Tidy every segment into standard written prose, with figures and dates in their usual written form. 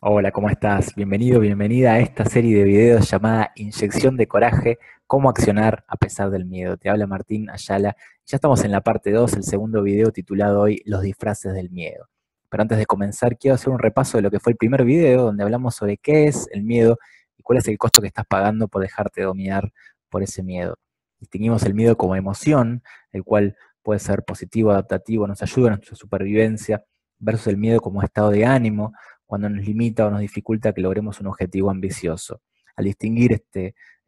Hola, ¿cómo estás? Bienvenido, bienvenida a esta serie de videos llamada Inyección de Coraje, cómo accionar a pesar del miedo. Te habla Martín Ayala. Ya estamos en la parte 2, el segundo video titulado hoy Los disfraces del miedo. Pero antes de comenzar, quiero hacer un repaso de lo que fue el primer video, donde hablamos sobre qué es el miedo y cuál es el costo que estás pagando por dejarte dominar por ese miedo. Distinguimos el miedo como emoción, el cual puede ser positivo, adaptativo, nos ayuda a nuestra supervivencia, versus el miedo como estado de ánimo, cuando nos limita o nos dificulta que logremos un objetivo ambicioso. Al distinguir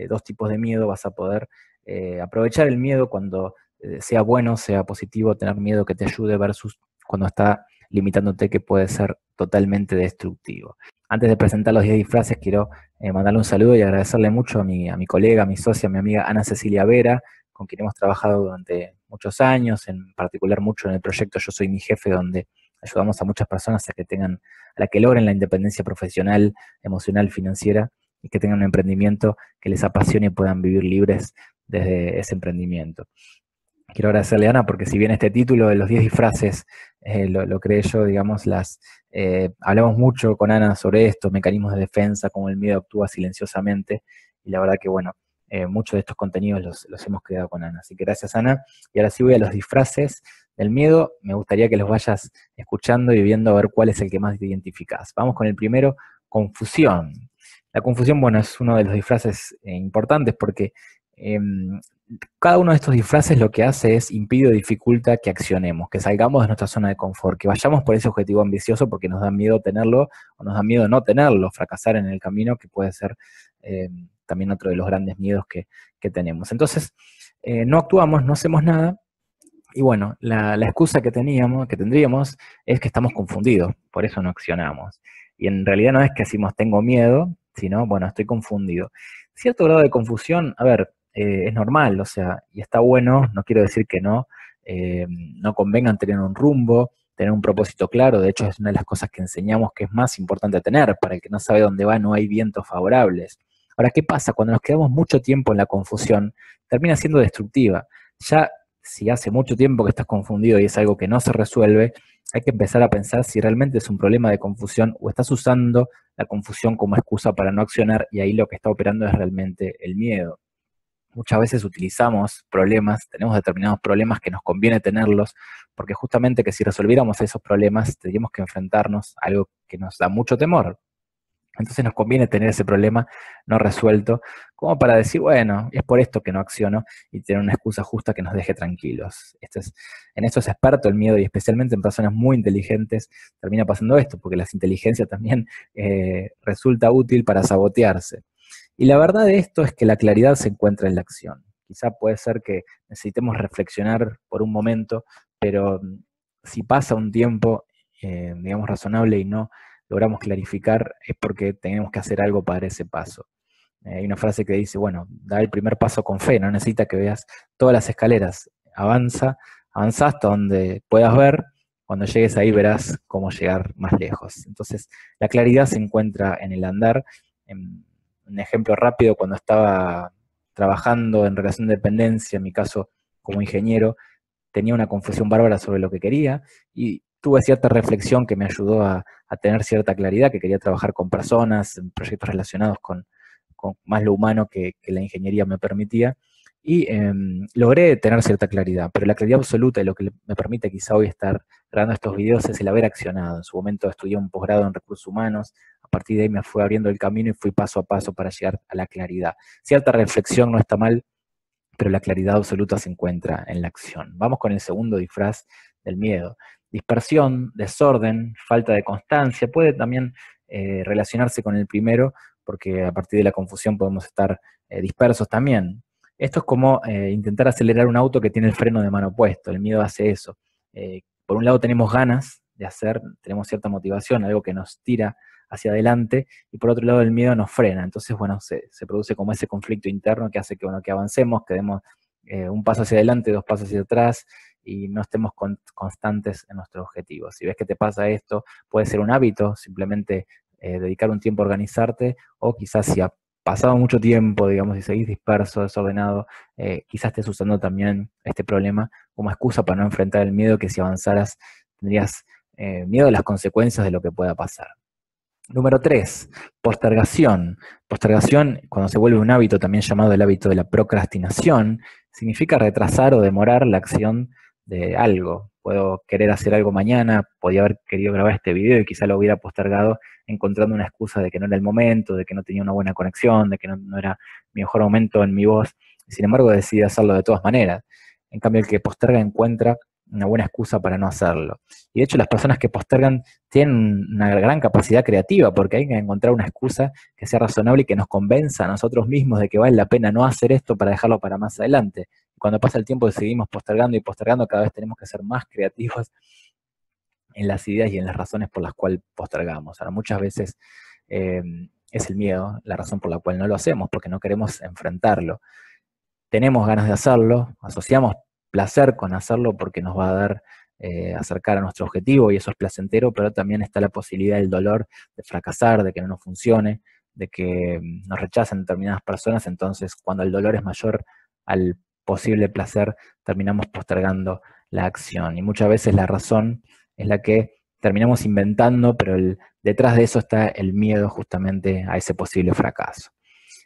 dos tipos de miedo vas a poder aprovechar el miedo cuando sea bueno, sea positivo, tener miedo que te ayude versus cuando está limitándote que puede ser totalmente destructivo. Antes de presentar los 10 disfraces, quiero mandarle un saludo y agradecerle mucho a mi colega, a mi socia, a mi amiga Ana Cecilia Vera, con quien hemos trabajado durante muchos años, en particular mucho en el proyecto Yo Soy Mi Jefe, donde ayudamos a muchas personas a la que logren la independencia profesional, emocional, financiera y que tengan un emprendimiento que les apasione y puedan vivir libres desde ese emprendimiento. Quiero agradecerle a Ana porque si bien este título de los 10 disfraces lo creé yo, digamos, hablamos mucho con Ana sobre estos mecanismos de defensa, cómo el miedo actúa silenciosamente, y la verdad que bueno, muchos de estos contenidos los hemos creado con Ana. Así que gracias, Ana. Y ahora sí voy a los disfraces del miedo. Me gustaría que los vayas escuchando y viendo a ver cuál es el que más te identificás. Vamos con el primero, confusión. La confusión, bueno, es uno de los disfraces importantes porque cada uno de estos disfraces lo que hace es impide o dificulta que accionemos, que salgamos de nuestra zona de confort, que vayamos por ese objetivo ambicioso porque nos da miedo tenerlo o nos da miedo no tenerlo, fracasar en el camino, que puede ser también otro de los grandes miedos que tenemos. Entonces, no actuamos, no hacemos nada. Y bueno, la excusa que tendríamos es que estamos confundidos, por eso no accionamos. Y en realidad no es que decimos tengo miedo, sino, bueno, estoy confundido. Cierto grado de confusión, a ver, es normal, o sea, y está bueno, no quiero decir que no, no convengan tener un rumbo, tener un propósito claro, de hecho es una de las cosas que enseñamos que es más importante tener, para el que no sabe dónde va no hay vientos favorables. Ahora, ¿qué pasa? Cuando nos quedamos mucho tiempo en la confusión, termina siendo destructiva. Ya si hace mucho tiempo que estás confundido y es algo que no se resuelve, hay que empezar a pensar si realmente es un problema de confusión o estás usando la confusión como excusa para no accionar y ahí lo que está operando es realmente el miedo. Muchas veces utilizamos problemas, tenemos determinados problemas que nos conviene tenerlos, porque justamente que si resolviéramos esos problemas tendríamos que enfrentarnos a algo que nos da mucho temor. Entonces nos conviene tener ese problema no resuelto, como para decir, bueno, es por esto que no acciono y tener una excusa justa que nos deje tranquilos. En esto es experto el miedo y especialmente en personas muy inteligentes termina pasando esto, porque la inteligencia también resulta útil para sabotearse. Y la verdad de esto es que la claridad se encuentra en la acción. Quizá puede ser que necesitemos reflexionar por un momento, pero si pasa un tiempo, digamos, razonable y no logramos clarificar, es porque tenemos que hacer algo para ese paso. Hay una frase que dice, bueno, da el primer paso con fe, no necesita que veas todas las escaleras, avanza hasta donde puedas ver, cuando llegues ahí verás cómo llegar más lejos. Entonces, la claridad se encuentra en el andar. Un ejemplo rápido, cuando estaba trabajando en relación de dependencia, en mi caso como ingeniero, tenía una confusión bárbara sobre lo que quería y tuve cierta reflexión que me ayudó a tener cierta claridad, que quería trabajar con personas, en proyectos relacionados con más lo humano que la ingeniería me permitía. Y logré tener cierta claridad, pero la claridad absoluta y lo que me permite quizá hoy estar grabando estos videos es el haber accionado. En su momento estudié un posgrado en recursos humanos, a partir de ahí me fue abriendo el camino y fui paso a paso para llegar a la claridad. Cierta reflexión no está mal, pero la claridad absoluta se encuentra en la acción. Vamos con el segundo disfraz del miedo. Dispersión, desorden, falta de constancia, puede también relacionarse con el primero, porque a partir de la confusión podemos estar dispersos también. Esto es como intentar acelerar un auto que tiene el freno de mano puesto, el miedo hace eso. Por un lado tenemos ganas de hacer, tenemos cierta motivación, algo que nos tira hacia adelante, y por otro lado el miedo nos frena. Entonces, bueno, se produce como ese conflicto interno que hace que, bueno, que avancemos, que demos un paso hacia adelante, dos pasos hacia atrás, y no estemos constantes en nuestros objetivos. Si ves que te pasa esto, puede ser un hábito, simplemente dedicar un tiempo a organizarte, o quizás si ha pasado mucho tiempo, digamos, y seguís disperso, desordenado, quizás estés usando también este problema como excusa para no enfrentar el miedo que si avanzaras tendrías miedo a las consecuencias de lo que pueda pasar. Número 3, postergación. Postergación, cuando se vuelve un hábito, también llamado el hábito de la procrastinación, significa retrasar o demorar la acción de algo. Puedo querer hacer algo mañana, podía haber querido grabar este video y quizá lo hubiera postergado encontrando una excusa de que no era el momento, de que no tenía una buena conexión, de que no era mi mejor momento en mi voz. Sin embargo, decidí hacerlo de todas maneras. En cambio, el que posterga encuentra una buena excusa para no hacerlo. Y de hecho, las personas que postergan tienen una gran capacidad creativa, porque hay que encontrar una excusa que sea razonable y que nos convenza a nosotros mismos de que vale la pena no hacer esto para dejarlo para más adelante. Y cuando pasa el tiempo seguimos postergando y postergando, cada vez tenemos que ser más creativos en las ideas y en las razones por las cuales postergamos. Ahora, muchas veces eh, es el miedo la razón por la cual no lo hacemos, porque no queremos enfrentarlo. Tenemos ganas de hacerlo, asociamos placer con hacerlo porque nos va a dar acercar a nuestro objetivo y eso es placentero, pero también está la posibilidad del dolor de fracasar, de que no nos funcione, de que nos rechacen determinadas personas, entonces cuando el dolor es mayor al posible placer, terminamos postergando la acción. Y muchas veces la razón es la que terminamos inventando, pero detrás de eso está el miedo justamente a ese posible fracaso.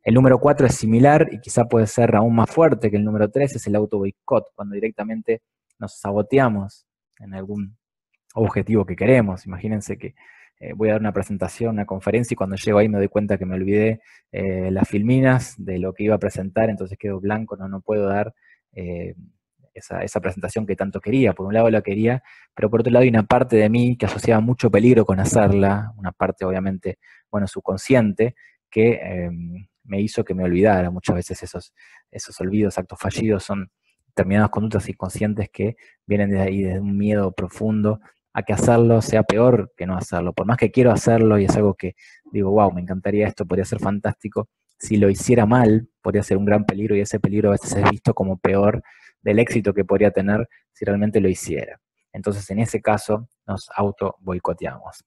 El número 4 es similar y quizá puede ser aún más fuerte que el número 3, es el auto boicot, cuando directamente nos saboteamos en algún objetivo que queremos. Imagínense que voy a dar una presentación, una conferencia y cuando llego ahí me doy cuenta que me olvidé las filminas de lo que iba a presentar, entonces quedo blanco, no puedo dar esa presentación que tanto quería. Por un lado la quería, pero por otro lado hay una parte de mí que asociaba mucho peligro con hacerla, una parte obviamente, bueno, subconsciente, que me hizo que me olvidara. Muchas veces esos olvidos, actos fallidos, son determinadas conductas inconscientes que vienen de ahí, de un miedo profundo a que hacerlo sea peor que no hacerlo. Por más que quiero hacerlo y es algo que digo, wow, me encantaría esto, podría ser fantástico, si lo hiciera mal, podría ser un gran peligro y ese peligro a veces es visto como peor del éxito que podría tener si realmente lo hiciera. Entonces, en ese caso, nos auto boicoteamos.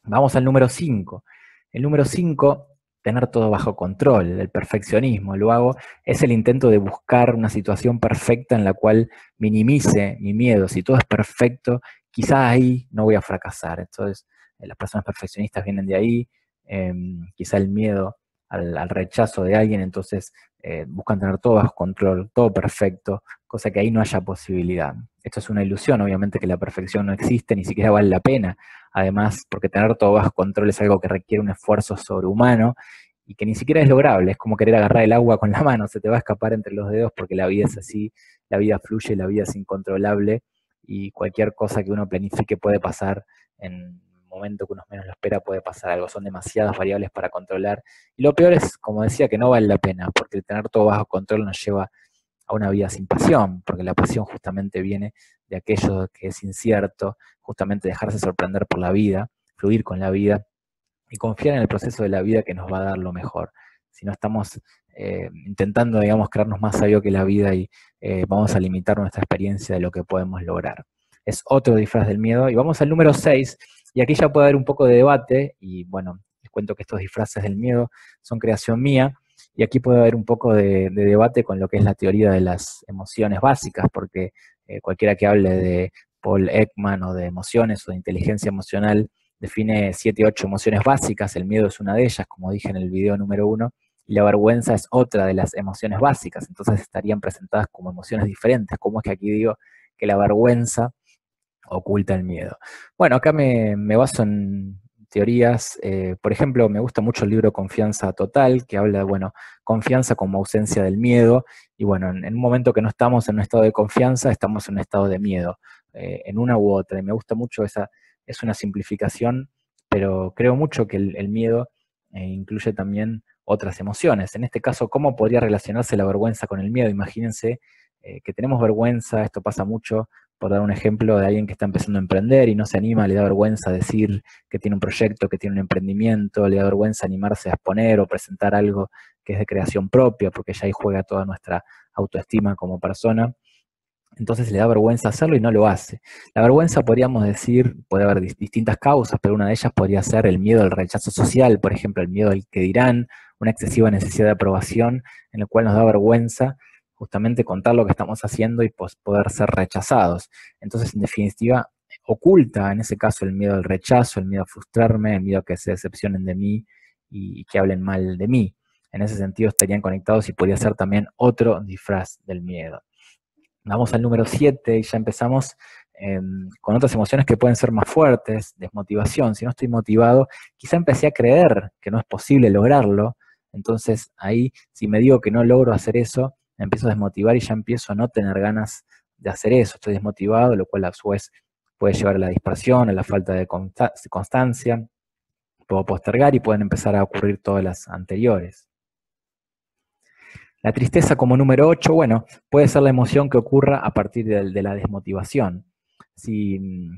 Vamos al número 5. El número 5, tener todo bajo control, el perfeccionismo. Lo hago, es el intento de buscar una situación perfecta en la cual minimice mi miedo. Si todo es perfecto, quizás ahí no voy a fracasar. Entonces, las personas perfeccionistas vienen de ahí, quizá el miedo al rechazo de alguien, entonces buscan tener todo bajo control, todo perfecto, cosa que ahí no haya posibilidad. Esto es una ilusión, obviamente que la perfección no existe, ni siquiera vale la pena. Además, porque tener todo bajo control es algo que requiere un esfuerzo sobrehumano y que ni siquiera es lograble. Es como querer agarrar el agua con la mano, se te va a escapar entre los dedos porque la vida es así, la vida fluye, la vida es incontrolable y cualquier cosa que uno planifique puede pasar en un momento que uno menos lo espera, puede pasar algo. Son demasiadas variables para controlar. Y lo peor es, como decía, que no vale la pena, porque el tener todo bajo control nos lleva a una vida sin pasión, porque la pasión justamente viene de aquello que es incierto, justamente dejarse sorprender por la vida, fluir con la vida y confiar en el proceso de la vida que nos va a dar lo mejor. Si no estamos intentando, digamos, crearnos más sabio que la vida y vamos a limitar nuestra experiencia de lo que podemos lograr. Es otro disfraz del miedo. Y vamos al número 6, y aquí ya puede haber un poco de debate, y bueno, les cuento que estos disfraces del miedo son creación mía, y aquí puede haber un poco de debate con lo que es la teoría de las emociones básicas, porque cualquiera que hable de Paul Ekman o de emociones o de inteligencia emocional define 7, 8 emociones básicas, el miedo es una de ellas, como dije en el video número 1, y la vergüenza es otra de las emociones básicas, entonces estarían presentadas como emociones diferentes. ¿Cómo es que aquí digo que la vergüenza oculta el miedo? Bueno, acá me baso en teorías, por ejemplo, me gusta mucho el libro Confianza Total, que habla de, bueno, confianza como ausencia del miedo, y bueno, en un momento que no estamos en un estado de confianza, estamos en un estado de miedo, en una u otra, y me gusta mucho esa, es una simplificación, pero creo mucho que el miedo incluye también otras emociones. En este caso, ¿cómo podría relacionarse la vergüenza con el miedo? Imagínense que tenemos vergüenza, esto pasa mucho, por dar un ejemplo de alguien que está empezando a emprender y no se anima, le da vergüenza decir que tiene un proyecto, que tiene un emprendimiento, le da vergüenza animarse a exponer o presentar algo que es de creación propia, porque ya ahí juega toda nuestra autoestima como persona. Entonces le da vergüenza hacerlo y no lo hace. La vergüenza, podríamos decir, puede haber distintas causas, pero una de ellas podría ser el miedo al rechazo social, por ejemplo, el miedo al que dirán, una excesiva necesidad de aprobación, en el cual nos da vergüenza justamente contar lo que estamos haciendo y poder ser rechazados. Entonces, en definitiva, oculta en ese caso el miedo al rechazo, el miedo a frustrarme, el miedo a que se decepcionen de mí y que hablen mal de mí. En ese sentido estarían conectados y podría ser también otro disfraz del miedo. Vamos al número 7 y ya empezamos con otras emociones que pueden ser más fuertes, desmotivación. Si no estoy motivado, quizá empecé a creer que no es posible lograrlo, entonces ahí si me digo que no logro hacer eso, me empiezo a desmotivar y ya empiezo a no tener ganas de hacer eso. Estoy desmotivado, lo cual a su vez puede llevar a la dispersión, a la falta de constancia, puedo postergar y pueden empezar a ocurrir todas las anteriores. La tristeza como número 8, bueno, puede ser la emoción que ocurra a partir de la desmotivación. Si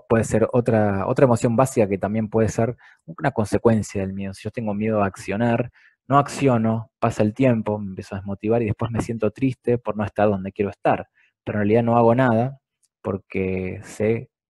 puede ser otra emoción básica que también puede ser una consecuencia del miedo. Si yo tengo miedo a accionar, no acciono, pasa el tiempo, me empiezo a desmotivar y después me siento triste por no estar donde quiero estar. Pero en realidad no hago nada porque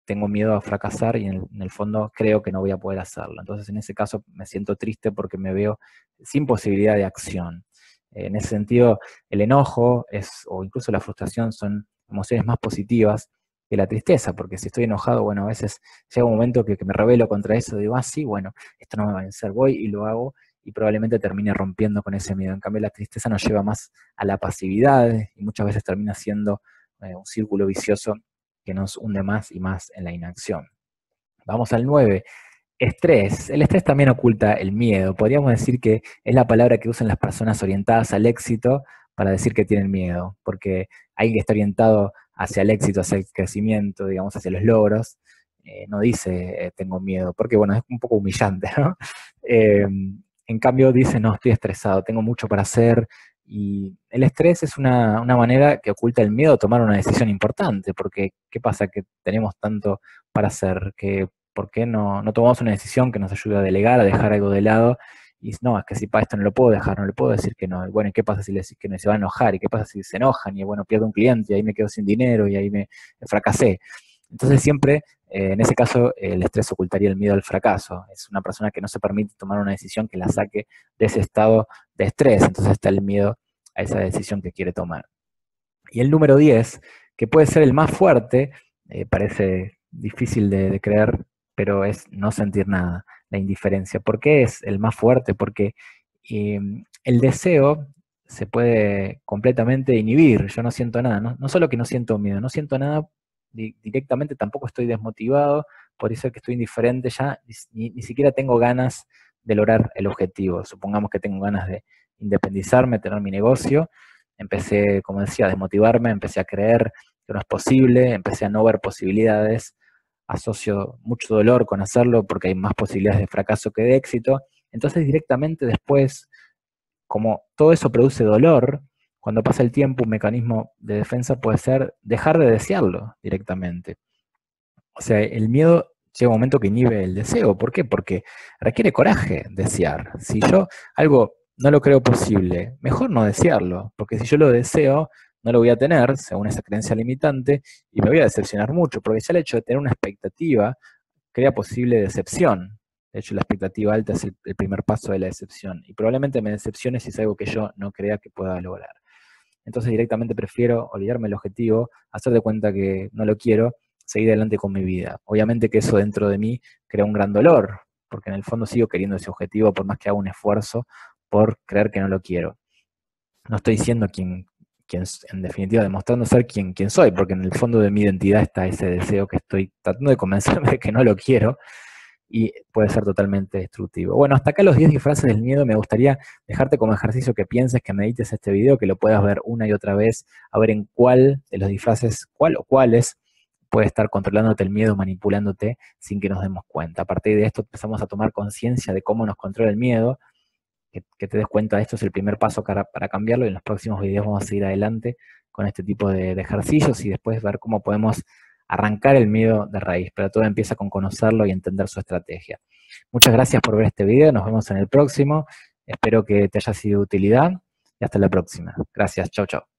tengo miedo a fracasar y en el fondo creo que no voy a poder hacerlo. Entonces en ese caso me siento triste porque me veo sin posibilidad de acción. En ese sentido, el enojo o incluso la frustración son emociones más positivas que la tristeza, porque si estoy enojado, bueno, a veces llega un momento que me rebelo contra eso, digo, sí, bueno, esto no me va a vencer, voy y lo hago, y probablemente termine rompiendo con ese miedo. En cambio, la tristeza nos lleva más a la pasividad, y muchas veces termina siendo un círculo vicioso que nos hunde más y más en la inacción. Vamos al 9. Estrés. El estrés también oculta el miedo. Podríamos decir que es la palabra que usan las personas orientadas al éxito para decir que tienen miedo, porque alguien que está orientado hacia el éxito, hacia el crecimiento, digamos, hacia los logros, no dice tengo miedo, porque bueno, es un poco humillante, ¿no? En cambio dice, no, estoy estresado, tengo mucho para hacer, y el estrés es una manera que oculta el miedo a tomar una decisión importante, porque ¿qué pasa? Que tenemos tanto para hacer que ¿por qué no tomamos una decisión que nos ayude a delegar, a dejar algo de lado? Y no, es que si para esto no lo puedo dejar, no le puedo decir que no. Y bueno, ¿y qué pasa si le decís que no? Se va a enojar, ¿y qué pasa si se enojan? Y bueno, pierdo un cliente, y ahí me quedo sin dinero, y ahí me fracasé. Entonces siempre, en ese caso, el estrés ocultaría el miedo al fracaso. Es una persona que no se permite tomar una decisión que la saque de ese estado de estrés. Entonces está el miedo a esa decisión que quiere tomar. Y el número 10, que puede ser el más fuerte, parece difícil de creer, pero es no sentir nada, la indiferencia. ¿Por qué es el más fuerte? Porque el deseo se puede completamente inhibir, yo no siento nada, no solo que no siento miedo, no siento nada directamente, tampoco estoy desmotivado, por eso es que estoy indiferente ya, ni siquiera tengo ganas de lograr el objetivo. Supongamos que tengo ganas de independizarme, tener mi negocio, empecé, como decía, a desmotivarme, empecé a creer que no es posible, empecé a no ver posibilidades, asocio mucho dolor con hacerlo porque hay más posibilidades de fracaso que de éxito, entonces directamente después, como todo eso produce dolor, cuando pasa el tiempo un mecanismo de defensa puede ser dejar de desearlo directamente. O sea, el miedo llega un momento que inhibe el deseo. ¿Por qué? Porque requiere coraje desear. Si yo algo no lo creo posible, mejor no desearlo, porque si yo lo deseo, no lo voy a tener, según esa creencia limitante, y me voy a decepcionar mucho, porque ya el hecho de tener una expectativa crea posible decepción. De hecho, la expectativa alta es el primer paso de la decepción, y probablemente me decepcione si es algo que yo no crea que pueda lograr. Entonces directamente prefiero olvidarme el objetivo, hacer de cuenta que no lo quiero, seguir adelante con mi vida. Obviamente que eso dentro de mí crea un gran dolor, porque en el fondo sigo queriendo ese objetivo por más que haga un esfuerzo por creer que no lo quiero. No estoy siendo quien en definitiva, demostrando ser quien soy, porque en el fondo de mi identidad está ese deseo que estoy tratando de convencerme de que no lo quiero, y puede ser totalmente destructivo. Bueno, hasta acá los 10 disfraces del miedo. Me gustaría dejarte como ejercicio que pienses, que medites este video, que lo puedas ver una y otra vez, a ver en cuál de los disfraces, cuál o cuáles puede estar controlándote el miedo, manipulándote sin que nos demos cuenta. A partir de esto empezamos a tomar conciencia de cómo nos controla el miedo, que te des cuenta de esto es el primer paso para cambiarlo, y en los próximos videos vamos a seguir adelante con este tipo de ejercicios y después ver cómo podemos arrancar el miedo de raíz, pero todo empieza con conocerlo y entender su estrategia. Muchas gracias por ver este video, nos vemos en el próximo, espero que te haya sido de utilidad y hasta la próxima. Gracias, chau chau.